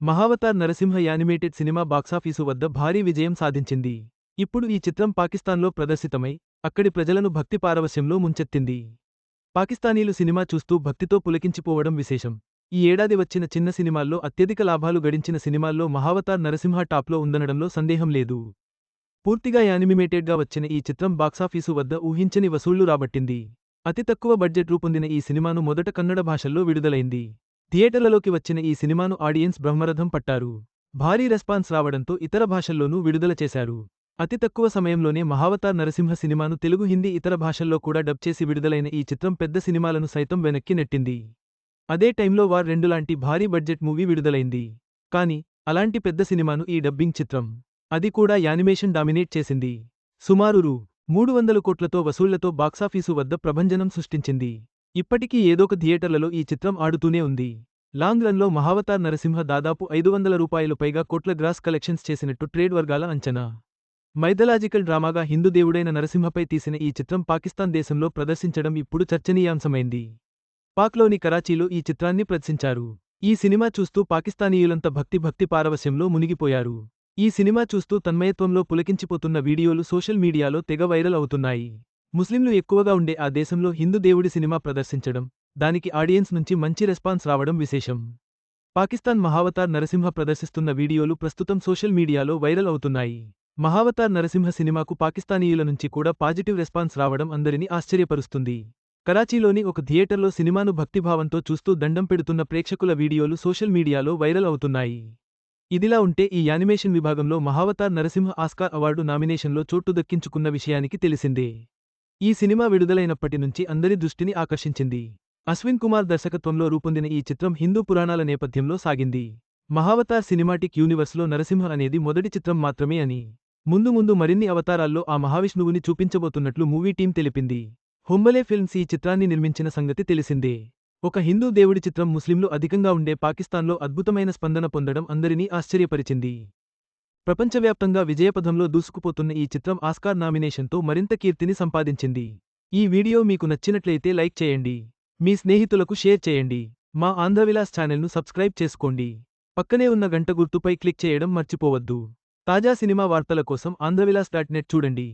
Mahavatar Narasimha animated cinema box office వద్ద భారీ విజయం సాధించింది. ఇప్పుడు ఈ చిత్రం పాకిస్తాన్లో ప్రదర్శితమై, అక్కడి ప్రజలను భక్తి పారవస్యంలో ముంచెత్తింది. పాకిస్తానీలు సినిమా చూస్తూ భక్తితో పులకించిపోవడం విశేషం. ఈ ఏడాది వచ్చిన చిన్న సినిమాల్లో అత్యధిక లాభాలు గడించిన సినిమాల్లో మహావతార్ నరసింహ టాప్లో ఉందనడంలో సందేహం లేదు. పూర్తిగా యానిమేటెడ్గా వచ్చిన ఈ చిత్రం బాక్సాఫీసు వద్ద ఊహించని వసూళ్లు రాబట్టింది. అతి తక్కువ బడ్జెట్ రూపొందిన ఈ సినిమాను మొదట కన్నడ భాషల్లో విడుదలైంది. థియేటర్లలోకి వచ్చిన ఈ సినిమాను ఆడియన్స్ బ్రహ్మరథం పట్టారు. భారీ రెస్పాన్స్ రావడంతో ఇతర భాషల్లోనూ విడుదల చేశారు. అతి తక్కువ సమయంలోనే మహావతార్ నరసింహ సినిమాను తెలుగు, హిందీ, ఇతర భాషల్లో కూడా డబ్ చేసి విడుదలైన ఈ చిత్రం పెద్ద సినిమాలను సైతం వెనక్కి నెట్టింది. అదే టైంలో వార్ 2 లాంటి భారీ బడ్జెట్ మూవీ విడుదలైంది. కానీ అలాంటి పెద్ద సినిమాను ఈ డబ్బింగ్ చిత్రం, అది కూడా యానిమేషన్ డామినేట్ చేసింది. సుమారు రూ. 300 కోట్లతో వసూళ్లతో బాక్సాఫీసు వద్ద ప్రభంజనం సృష్టించింది. ఇప్పటికీ ఏదోక థియేటర్లలో ఈ చిత్రం ఆడుతూనే ఉంది. లాంగ్ రన్లో మహావతార్ నరసింహ దాదాపు 500 రూపాయలు పైగా కోట్ల గ్రాస్ కలెక్షన్స్ చేసినట్టు ట్రేడ్ వర్గాల అంచనా. మైథలాజికల్ డ్రామాగా హిందూ దేవుడైన నరసింహపై తీసిన ఈ చిత్రం పాకిస్తాన్ దేశంలో ప్రదర్శించడం ఇప్పుడు చర్చనీయాంశమైంది. పాక్లోని కరాచీలో ఈ చిత్రాన్ని ప్రదర్శించారు. ఈ సినిమా చూస్తూ పాకిస్తానీయులంతా భక్తి పారవస్యంలో మునిగిపోయారు. ఈ సినిమా చూస్తూ తన్మయత్వంలో పులకించిపోతున్న వీడియోలు సోషల్ మీడియాలో తెగ వైరల్ అవుతున్నాయి. ముస్లింలు ఎక్కువగా ఉండే ఆ దేశంలో హిందూ దేవుడి సినిమా ప్రదర్శించడం, దానికి ఆడియన్స్ నుంచి మంచి రెస్పాన్స్ రావడం విశేషం. పాకిస్తాన్ మహావతార్ నరసింహ ప్రదర్శిస్తున్న వీడియోలు ప్రస్తుతం సోషల్ మీడియాలో వైరల్ అవుతున్నాయి. మహావతార్ నరసింహ సినిమాకు పాకిస్తానీయుల నుంచి కూడా పాజిటివ్ రెస్పాన్స్ రావడం అందరినీ ఆశ్చర్యపరుస్తుంది. కరాచీలోని ఒక థియేటర్లో సినిమాను భక్తిభావంతో చూస్తూ దండం పెడుతున్న ప్రేక్షకుల వీడియోలు సోషల్ మీడియాలో వైరల్ అవుతున్నాయి. ఇదిలా ఉంటే ఈ యానిమేషన్ విభాగంలో మహావతార్ నరసింహ ఆస్కార్ అవార్డు నామినేషన్లో చోటు దక్కించుకున్న విషయానికి తెలిసిందే. ఈ సినిమా విడుదలైనప్పటి నుంచి అందరి దృష్టిని ఆకర్షించింది. అశ్విన్ కుమార్ దర్శకత్వంలో రూపొందిన ఈ చిత్రం హిందూ పురాణాల నేపథ్యంలో సాగింది. మహావతార్ సినిమాటిక్ యూనివర్స్లో నరసింహ అనేది మొదటి చిత్రం మాత్రమే అని, ముందు మరిన్ని అవతారాల్లో ఆ మహావిష్ణువుని చూపించబోతున్నట్లు మూవీ టీం తెలిపింది. హొంబలే ఫిల్మ్స్ ఈ చిత్రాన్ని నిర్మించిన సంగతి తెలిసిందే. ఒక హిందూ దేవుడి చిత్రం ముస్లింలు అధికంగా ఉండే పాకిస్తాన్లో అద్భుతమైన స్పందన పొందడం అందరినీ ఆశ్చర్యపరిచింది. ప్రపంచవ్యాప్తంగా విజయపథంలో దూసుకుపోతున్న ఈ చిత్రం ఆస్కార్ నామినేషన్తో మరింత కీర్తిని సంపాదించింది. ఈ వీడియో మీకు నచ్చినట్లయితే లైక్ చేయండి. మీ స్నేహితులకు షేర్ చేయండి. మా ఆంధ్రవిలాస్ ఛానల్ను సబ్స్క్రైబ్ చేసుకోండి. పక్కనే ఉన్న గంట గుర్తుపై క్లిక్ చేయడం మర్చిపోవద్దు. తాజా సినిమా వార్తల కోసం ఆంధ్రవిలాస్.net చూడండి.